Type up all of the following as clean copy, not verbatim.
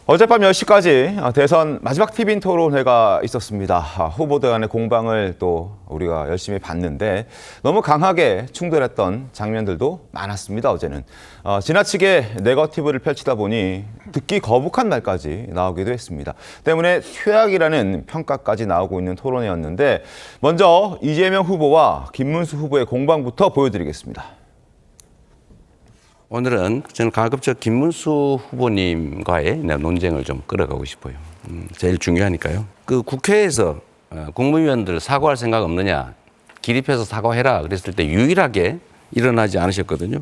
어젯밤 10시까지 대선 마지막 TVN 토론회가 있었습니다. 후보들 간의 공방을 또 우리가 열심히 봤는데 너무 강하게 충돌했던 장면들도 많았습니다, 어제는. 지나치게 네거티브를 펼치다 보니 듣기 거북한 말까지 나오기도 했습니다. 때문에 최악이라는 평가까지 나오고 있는 토론회였는데 먼저 이재명 후보와 김문수 후보의 공방부터 보여드리겠습니다. 오늘은 저는 가급적 김문수 후보님과의 논쟁을 좀 끌어가고 싶어요. 제일 중요하니까요. 그 국회에서 국무위원들 사과할 생각 없느냐, 기립해서 사과해라 그랬을 때 유일하게 일어나지 않으셨거든요.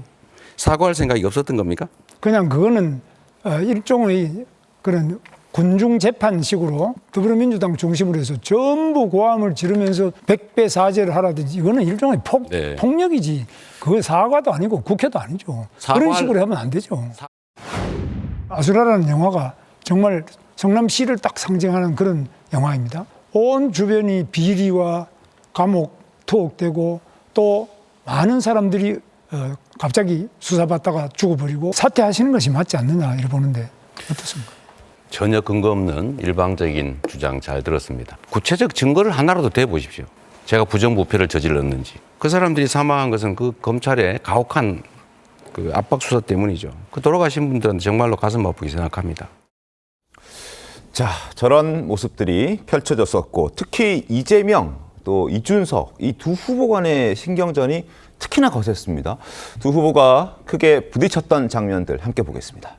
사과할 생각이 없었던 겁니까? 그냥 그거는 일종의 그런 군중 재판식으로 더불어민주당 중심으로 해서 전부 고함을 지르면서 백배사죄를 하라든지 이거는 일종의 폭력이지. 그거 사과도 아니고 국회도 아니죠. 그런 식으로 하면 안 되죠. 아수라라는 영화가 정말 성남시를 딱 상징하는 그런 영화입니다. 온 주변이 비리와 감옥 투옥되고 또 많은 사람들이 갑자기 수사받다가 죽어버리고 사퇴하시는 것이 맞지 않느냐 이렇게 보는데 어떻습니까? 전혀 근거 없는 일방적인 주장 잘 들었습니다. 구체적 증거를 하나라도 대보십시오. 제가 부정부패를 저질렀는지. 그 사람들이 사망한 것은 그 검찰의 가혹한 그 압박 수사 때문이죠. 그 돌아가신 분들은 정말로 가슴 아프게 생각합니다. 자, 저런 모습들이 펼쳐졌었고 특히 이재명 또 이준석 이 두 후보 간의 신경전이 특히나 거셌습니다. 두 후보가 크게 부딪혔던 장면들 함께 보겠습니다.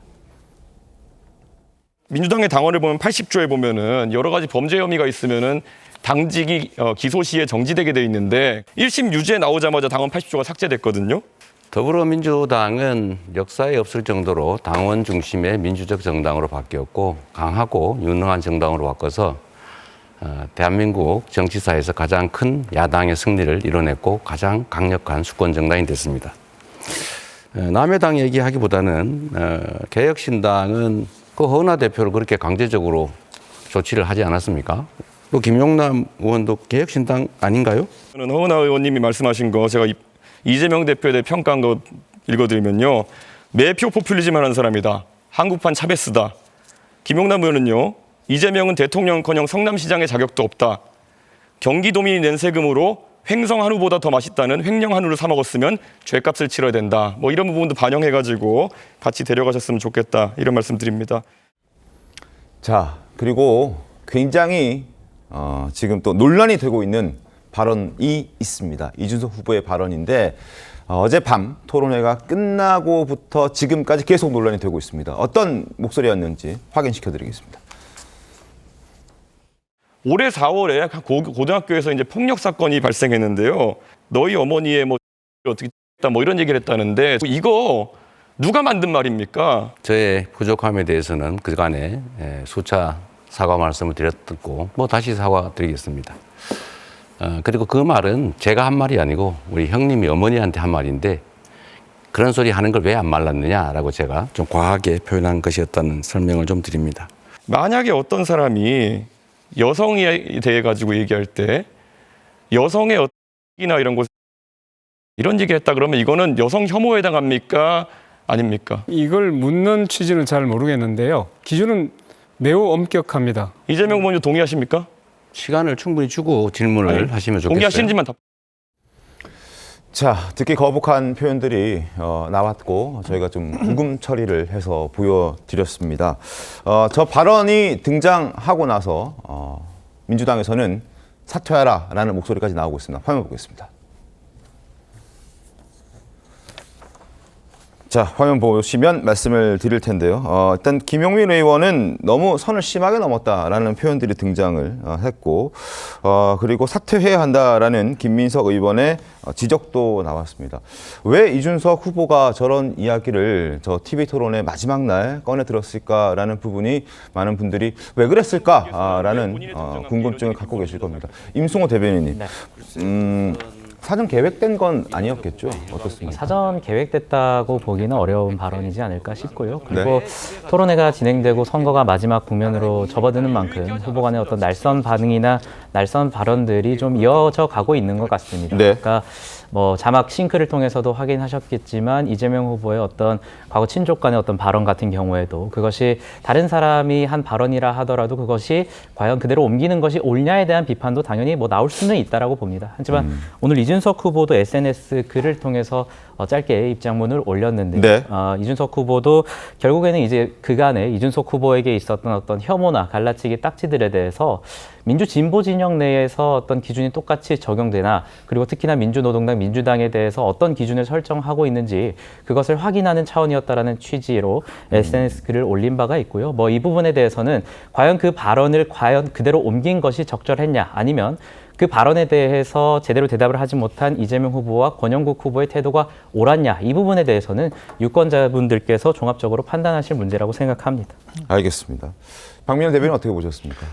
민주당의 당원을 보면 80조에 보면은 여러 가지 범죄 혐의가 있으면은 당직이 기소 시에 정지되게 돼 있는데 1심 유죄 나오자마자 당원 80조가 삭제됐거든요. 더불어민주당은 역사에 없을 정도로 당원 중심의 민주적 정당으로 바뀌었고 강하고 유능한 정당으로 바꿔서 대한민국 정치사에서 가장 큰 야당의 승리를 이뤄냈고 가장 강력한 수권 정당이 됐습니다. 남의 당 얘기하기보다는 개혁신당은 그 허은하 대표를 그렇게 강제적으로 조치를 하지 않았습니까? 또 김용남 의원도 개혁신당 아닌가요? 저는 허은하 의원님이 말씀하신 거 제가 이재명 대표에 대해 평가한 거 읽어드리면요. 매표 포퓰리즘 하는 사람이다. 한국판 차베스다. 김용남 의원은요. 이재명은 대통령커녕 성남시장의 자격도 없다. 경기도민이 낸 세금으로 횡성 한우보다 더 맛있다는 횡령 한우를 사 먹었으면 죄값을 치러야 된다. 뭐 이런 부분도 반영해가지고 같이 데려가셨으면 좋겠다. 이런 말씀 드립니다. 자, 그리고 굉장히 지금 또 논란이 되고 있는 발언이 있습니다. 이준석 후보의 발언인데 어젯밤 토론회가 끝나고부터 지금까지 계속 논란이 되고 있습니다. 어떤 목소리였는지 확인시켜드리겠습니다. 올해 4월에 고등학교에서 이제 폭력 사건이 발생했는데요. 너희 어머니의 뭐 어떻게 했다 뭐 이런 얘기를 했다는데 이거 누가 만든 말입니까? 저의 부족함에 대해서는 그간에 수차 사과 말씀을 드렸고 뭐 다시 사과드리겠습니다. 그리고 그 말은 제가 한 말이 아니고 우리 형님이 어머니한테 한 말인데 그런 소리 하는 걸 왜 안 말랐느냐라고 제가 좀 과하게 표현한 것이었다는 설명을 좀 드립니다. 만약에 어떤 사람이 여성에 대해 가지고 얘기할 때 여성의 어떻게나 이런 얘기를 했다 그러면 이거는 여성 혐오에 해당합니까? 아닙니까? 이걸 묻는 취지는 잘 모르겠는데요. 기준은 매우 엄격합니다. 이재명 의원님 동의하십니까? 시간을 충분히 주고 질문을 하시면 좋겠어요. 동의하시는지만 답. 자, 듣기 거북한 표현들이 나왔고 저희가 좀 구금 처리를 해서 보여드렸습니다. 저 발언이 등장하고 나서 민주당에서는 사퇴하라라는 목소리까지 나오고 있습니다. 화면 보겠습니다. 자, 화면 보시면 말씀을 드릴 텐데요. 일단 김용민 의원은 너무 선을 심하게 넘었다라는 표현들이 등장을 했고 그리고 사퇴해야 한다라는 김민석 의원의 지적도 나왔습니다. 왜 이준석 후보가 저런 이야기를 저 TV 토론의 마지막 날 꺼내 들었을까라는 부분이 많은 분들이 왜 그랬을까라는 궁금증을 갖고 계실 겁니다. 임승호 대변인님. 사전 계획된 건 아니었겠죠? 어떻습니까? 사전 계획됐다고 보기는 어려운 발언이지 않을까 싶고요. 그리고 토론회가 진행되고 선거가 마지막 국면으로 접어드는 만큼 후보 간의 어떤 날선 반응이나 날선 발언들이 좀 이어져 가고 있는 것 같습니다. 그러니까 뭐 자막 싱크를 통해서도 확인하셨겠지만 이재명 후보의 어떤 과거 친족 간의 어떤 발언 같은 경우에도 그것이 다른 사람이 한 발언이라 하더라도 그것이 과연 그대로 옮기는 것이 옳냐에 대한 비판도 당연히 뭐 나올 수는 있다라고 봅니다. 하지만 오늘 이준석 후보도 SNS 글을 통해서 짧게 입장문을 올렸는데 네. 이준석 후보도 결국에는 이제 그간에 이준석 후보에게 있었던 어떤 혐오나 갈라치기 딱지들에 대해서 민주 진보 진영 내에서 어떤 기준이 똑같이 적용되나 그리고 특히나 민주노동당 민주당에 대해서 어떤 기준을 설정하고 있는지 그것을 확인하는 차원이었다라는 취지로 SNS 글을 올린 바가 있고요. 뭐 이 부분에 대해서는 과연 그 발언을 과연 그대로 옮긴 것이 적절했냐 아니면 그 발언에 대해서 제대로 대답을 하지 못한 이재명 후보와 권영국 후보의 태도가 옳았냐 이 부분에 대해서는 유권자분들께서 종합적으로 판단하실 문제라고 생각합니다. 알겠습니다. 박민영 대변인 어떻게 보셨습니까?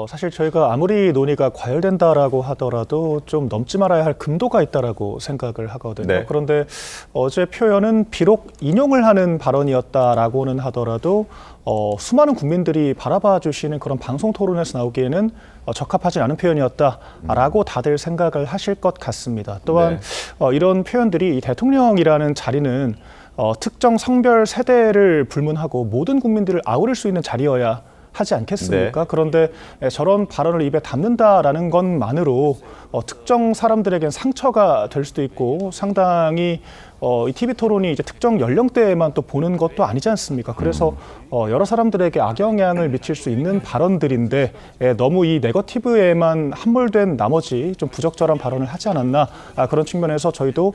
사실 저희가 아무리 논의가 과열된다라고 하더라도 좀 넘지 말아야 할 금도가 있다라고 생각을 하거든요. 네. 그런데 어제 표현은 비록 인용을 하는 발언이었다라고는 하더라도 수많은 국민들이 바라봐 주시는 그런 방송 토론에서 나오기에는 적합하지 않은 표현이었다라고 다들 생각을 하실 것 같습니다. 또한 이런 표현들이 이 대통령이라는 자리는 특정 성별 세대를 불문하고 모든 국민들을 아우를 수 있는 자리여야 하지 않겠습니까? 네. 그런데 저런 발언을 입에 담는다라는 것만으로 특정 사람들에겐 상처가 될 수도 있고 상당히 이 TV 토론이 이제 특정 연령대에만 또 보는 것도 아니지 않습니까? 그래서 여러 사람들에게 악영향을 미칠 수 있는 발언들인데 너무 이 네거티브에만 함몰된 나머지 좀 부적절한 발언을 하지 않았나 그런 측면에서 저희도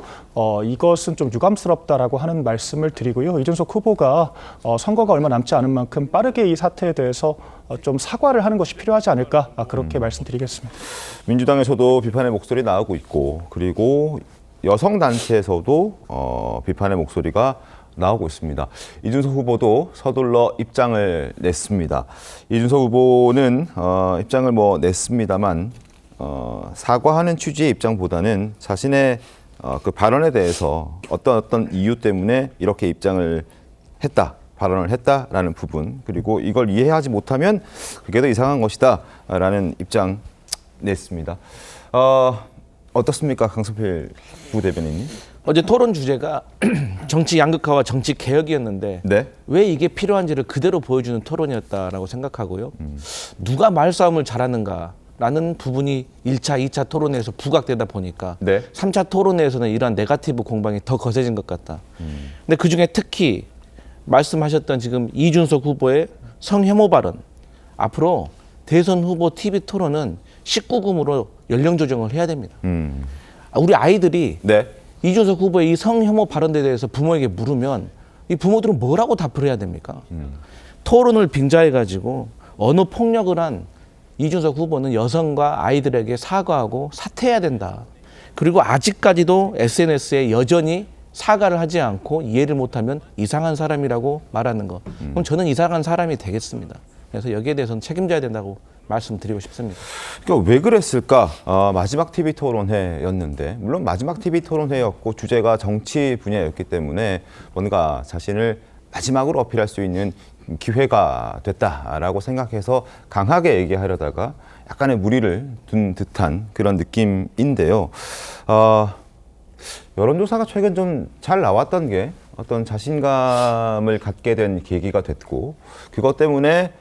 이것은 좀 유감스럽다라고 하는 말씀을 드리고요. 이준석 후보가 선거가 얼마 남지 않은 만큼 빠르게 이 사태에 대해서 좀 사과를 하는 것이 필요하지 않을까 그렇게 말씀드리겠습니다. 민주당에서도 비판의 목소리 나오고 있고 그리고 여성단체에서도 비판의 목소리가 나오고 있습니다. 이준석 후보도 서둘러 입장을 냈습니다. 이준석 후보는 입장을 냈습니다만 사과하는 취지의 입장보다는 자신의 그 발언에 대해서 어떤 이유 때문에 이렇게 입장을 했다. 발언을 했다라는 부분 그리고 이걸 이해하지 못하면 그게 더 이상한 것이다라는 입장 냈습니다. 어떻습니까, 강성필 부대변인님? 어제 토론 주제가 정치 양극화와 정치 개혁이었는데 네. 왜 이게 필요한지를 그대로 보여주는 토론이었다라고 생각하고요. 누가 말싸움을 잘하는가라는 부분이 1차, 2차 토론회에서 부각되다 보니까 네. 3차 토론회에서는 이러한 네거티브 공방이 더 거세진 것 같다. 근데 그중에 특히 말씀하셨던 지금 이준석 후보의 성혐오 발언 앞으로 대선 후보 TV 토론은 19금으로 연령 조정을 해야 됩니다. 우리 아이들이 네. 이준석 후보의 이 성혐오 발언에 대해서 부모에게 물으면 이 부모들은 뭐라고 답을 해야 됩니까? 토론을 빙자해가지고 언어 폭력을 한 이준석 후보는 여성과 아이들에게 사과하고 사퇴해야 된다. 그리고 아직까지도 SNS에 여전히 사과를 하지 않고 이해를 못하면 이상한 사람이라고 말하는 거. 그럼 저는 이상한 사람이 되겠습니다. 그래서 여기에 대해서는 책임져야 된다고 말씀드리고 싶습니다. 그러니까 왜 그랬을까? 마지막 TV 토론회였는데 물론 마지막 TV 토론회였고 주제가 정치 분야였기 때문에 뭔가 자신을 마지막으로 어필할 수 있는 기회가 됐다라고 생각해서 강하게 얘기하려다가 약간의 무리를 둔 듯한 그런 느낌인데요. 여론조사가 최근 좀 잘 나왔던 게 어떤 자신감을 갖게 된 계기가 됐고 그것 때문에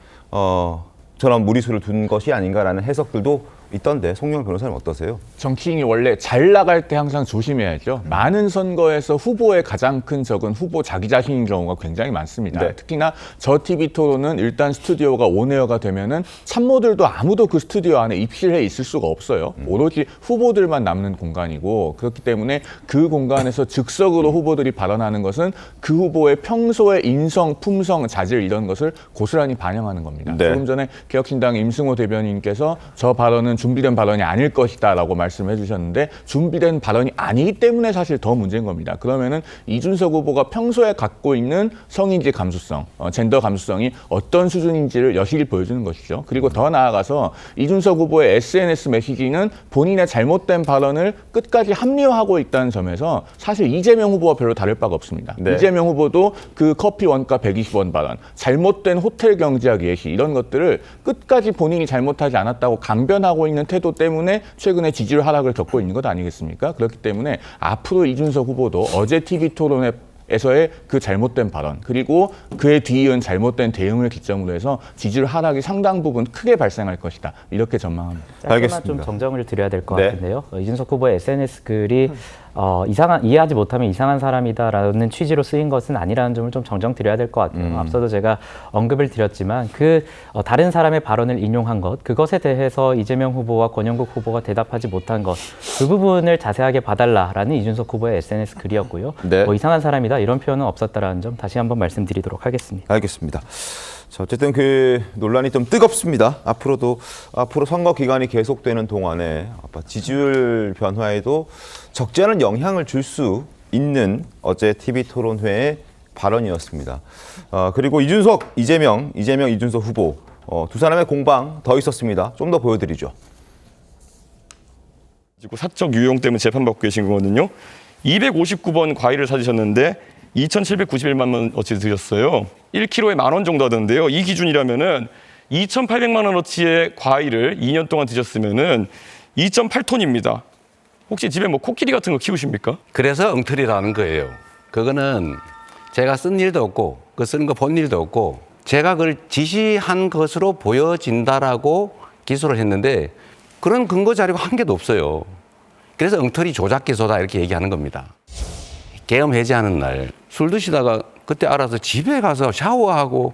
저런 무리수를 둔 것이 아닌가라는 해석들도 있던데 송영길 변호사님 어떠세요? 정치인이 원래 잘 나갈 때 항상 조심해야죠. 많은 선거에서 후보의 가장 큰 적은 후보 자기 자신인 경우가 굉장히 많습니다. 네. 특히나 저 TV 토론은 일단 스튜디오가 온에어가 되면은 참모들도 아무도 그 스튜디오 안에 입실해 있을 수가 없어요. 오로지 후보들만 남는 공간이고 그렇기 때문에 그 공간에서 즉석으로 후보들이 발언하는 것은 그 후보의 평소의 인성, 품성, 자질 이런 것을 고스란히 반영하는 겁니다. 네. 조금 전에 개혁신당 임승호 대변인께서 저 발언은 준비된 발언이 아닐 것이다라고 말씀해 주셨는데 준비된 발언이 아니기 때문에 사실 더 문제인 겁니다. 그러면은 이준석 후보가 평소에 갖고 있는 성인지 감수성, 젠더 감수성이 어떤 수준인지를 여실히 보여주는 것이죠. 그리고 더 나아가서 이준석 후보의 SNS 메시지는 본인의 잘못된 발언을 끝까지 합리화하고 있다는 점에서 사실 이재명 후보와 별로 다를 바가 없습니다. 네. 이재명 후보도 그 커피 원가 120원 발언, 잘못된 호텔 경제학 예시 이런 것들을 끝까지 본인이 잘못하지 않았다고 강변하고 하고 있는 태도 때문에 최근에 지지율 하락을 겪고 있는 것 아니겠습니까? 그렇기 때문에 앞으로 이준석 후보도 어제 TV 토론에서의 그 잘못된 발언 그리고 그에 뒤이은 잘못된 대응을 기점으로 해서 지지율 하락이 상당 부분 크게 발생할 것이다. 이렇게 전망합니다. 짧게만 좀 정정을 드려야 될 것 네. 같은데요. 이준석 후보의 SNS 글이 이해하지 못하면 이상한 사람이다라는 취지로 쓰인 것은 아니라는 점을 좀 정정드려야 될 것 같아요. 앞서도 제가 언급을 드렸지만 다른 사람의 발언을 인용한 것, 그것에 대해서 이재명 후보와 권영국 후보가 대답하지 못한 것, 그 부분을 자세하게 봐달라라는 이준석 후보의 SNS 글이었고요. 네. 이상한 사람이다 이런 표현은 없었다라는 점 다시 한번 말씀드리도록 하겠습니다. 알겠습니다. 자, 어쨌든 그 논란이 좀 뜨겁습니다. 앞으로 선거 기간이 계속되는 동안에 지지율 변화에도 적지 않은 영향을 줄 수 있는 어제 TV 토론회의 발언이었습니다. 그리고 이재명, 이준석 후보 두 사람의 공방 더 있었습니다. 좀 더 보여드리죠. 사적 유용 때문에 재판받고 계신 거거든요. 259번 과일을 사주셨는데 2,791만 원어치 드렸어요. 1kg에 10,000원 정도 하던데요. 이 기준이라면은 2,800만 원어치의 과일을 2년 동안 드셨으면은 2.8톤입니다. 혹시 집에 뭐 코끼리 같은 거 키우십니까? 그래서 엉터리라는 거예요. 그거는 제가 쓴 일도 없고 그 쓴 거 본 일도 없고 제가 그걸 지시한 것으로 보여진다라고 기소를 했는데 그런 근거 자료가 한 개도 없어요. 그래서 엉터리 조작 기소다 이렇게 얘기하는 겁니다. 계엄 해제하는 날 술 드시다가 그때 알아서 집에 가서 샤워하고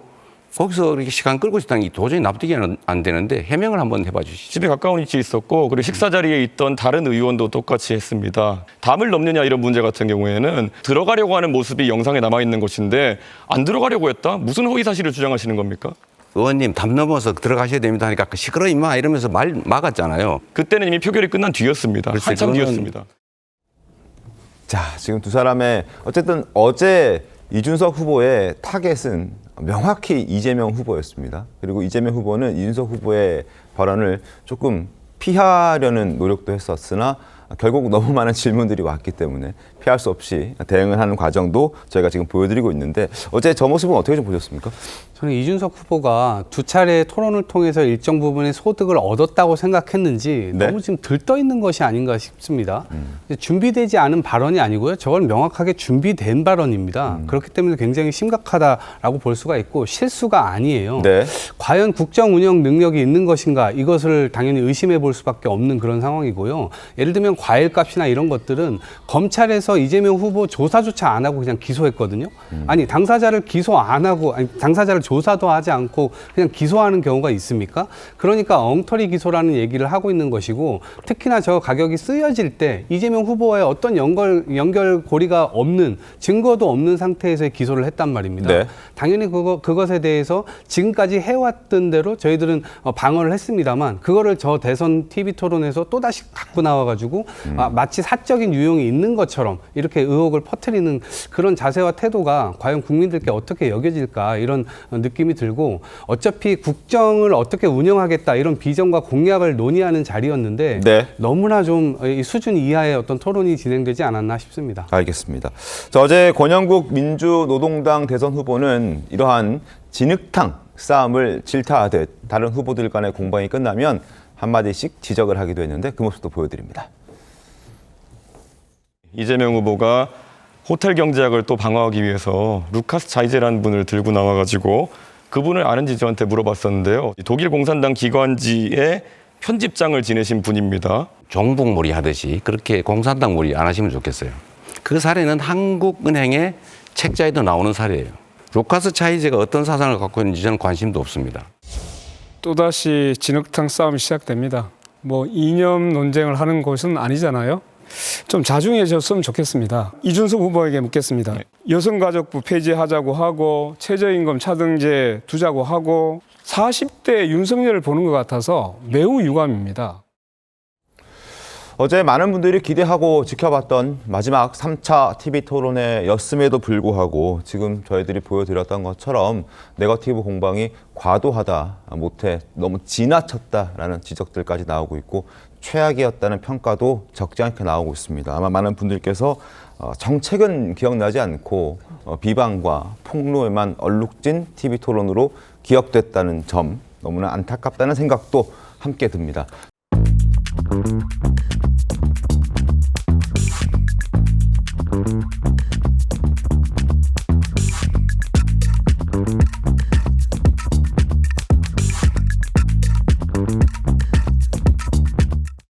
거기서 이렇게 시간 끌고 있다는 게 도저히 납득이 안 되는데 해명을 한번 해봐 주시죠. 집에 가까운 위치에 있었고 그리고 식사 자리에 있던 다른 의원도 똑같이 했습니다. 담을 넘느냐 이런 문제 같은 경우에는 들어가려고 하는 모습이 영상에 남아있는 것인데 안 들어가려고 했다? 무슨 허위 사실을 주장하시는 겁니까? 의원님 담 넘어서 들어가셔야 됩니다 하니까 시끄러 임마 이러면서 말 막았잖아요. 그때는 이미 표결이 끝난 뒤였습니다. 글쎄, 한참 그거는- 뒤였습니다. 자, 지금 두 사람의 어쨌든 어제 이준석 후보의 타겟은 명확히 이재명 후보였습니다. 그리고 이재명 후보는 이준석 후보의 발언을 조금 피하려는 노력도 했었으나 결국 너무 많은 질문들이 왔기 때문에 피할 수 없이 대응을 하는 과정도 저희가 지금 보여드리고 있는데 어제 저 모습은 어떻게 좀 보셨습니까? 저는 이준석 후보가 두 차례 토론을 통해서 일정 부분의 소득을 얻었다고 생각했는지 네? 너무 지금 들떠 있는 것이 아닌가 싶습니다. 준비되지 않은 발언이 아니고요. 저건 명확하게 준비된 발언입니다. 그렇기 때문에 굉장히 심각하다라고 볼 수가 있고 실수가 아니에요. 네. 과연 국정 운영 능력이 있는 것인가 이것을 당연히 의심해 볼 수밖에 없는 그런 상황이고요. 예를 들면 과일값이나 이런 것들은 검찰에서 이재명 후보 조사조차 안 하고 그냥 기소했거든요. 아니 당사자를 기소 안 하고 당사자를 조사도 하지 않고 그냥 기소하는 경우가 있습니까? 그러니까 엉터리 기소라는 얘기를 하고 있는 것이고 특히나 저 가격이 쓰여질 때 이재명 후보와의 어떤 연결고리가 없는 증거도 없는 상태에서 기소를 했단 말입니다. 네. 당연히 그것에 대해서 지금까지 해왔던 대로 저희들은 방어를 했습니다만 그거를 저 대선 TV 토론에서 또다시 갖고 나와가지고 마치 사적인 유용이 있는 것처럼 이렇게 의혹을 퍼뜨리는 그런 자세와 태도가 과연 국민들께 어떻게 여겨질까 이런 느낌이 들고 어차피 국정을 어떻게 운영하겠다 이런 비전과 공약을 논의하는 자리였는데 네. 너무나 좀 이 수준 이하의 어떤 토론이 진행되지 않았나 싶습니다. 알겠습니다. 자, 어제 권영국 민주노동당 대선 후보는 이러한 진흙탕 싸움을 질타하듯 다른 후보들 간의 공방이 끝나면 한마디씩 지적을 하기도 했는데 그 모습도 보여드립니다. 이재명 후보가 호텔 경제학을 또 방어하기 위해서 루카스 자이제라는 분을 들고 나와가지고 그분을 아는지 저한테 물어봤었는데요. 독일 공산당 기관지의 편집장을 지내신 분입니다. 종북몰이 하듯이 그렇게 공산당몰이 안 하시면 좋겠어요. 그 사례는 한국은행의 책자에도 나오는 사례예요. 루카스 차이제가 어떤 사상을 갖고 있는지 저는 관심도 없습니다. 또다시 진흙탕 싸움이 시작됩니다. 뭐 이념 논쟁을 하는 곳은 아니잖아요. 좀 자중해졌으면 좋겠습니다. 이준석 후보에게 묻겠습니다. 여성가족부 폐지하자고 하고 최저임금 차등제 두자고 하고 40대 윤석열을 보는 것 같아서 매우 유감입니다. 어제 많은 분들이 기대하고 지켜봤던 마지막 3차 TV 토론회였음에도 불구하고 지금 저희들이 보여드렸던 것처럼 네거티브 공방이 과도하다, 못해 너무 지나쳤다라는 지적들까지 나오고 있고 최악이었다는 평가도 적지 않게 나오고 있습니다. 아마 많은 분들께서 정책은 기억나지 않고 비방과 폭로에만 얼룩진 TV 토론으로 기억됐다는 점 너무나 안타깝다는 생각도 함께 듭니다.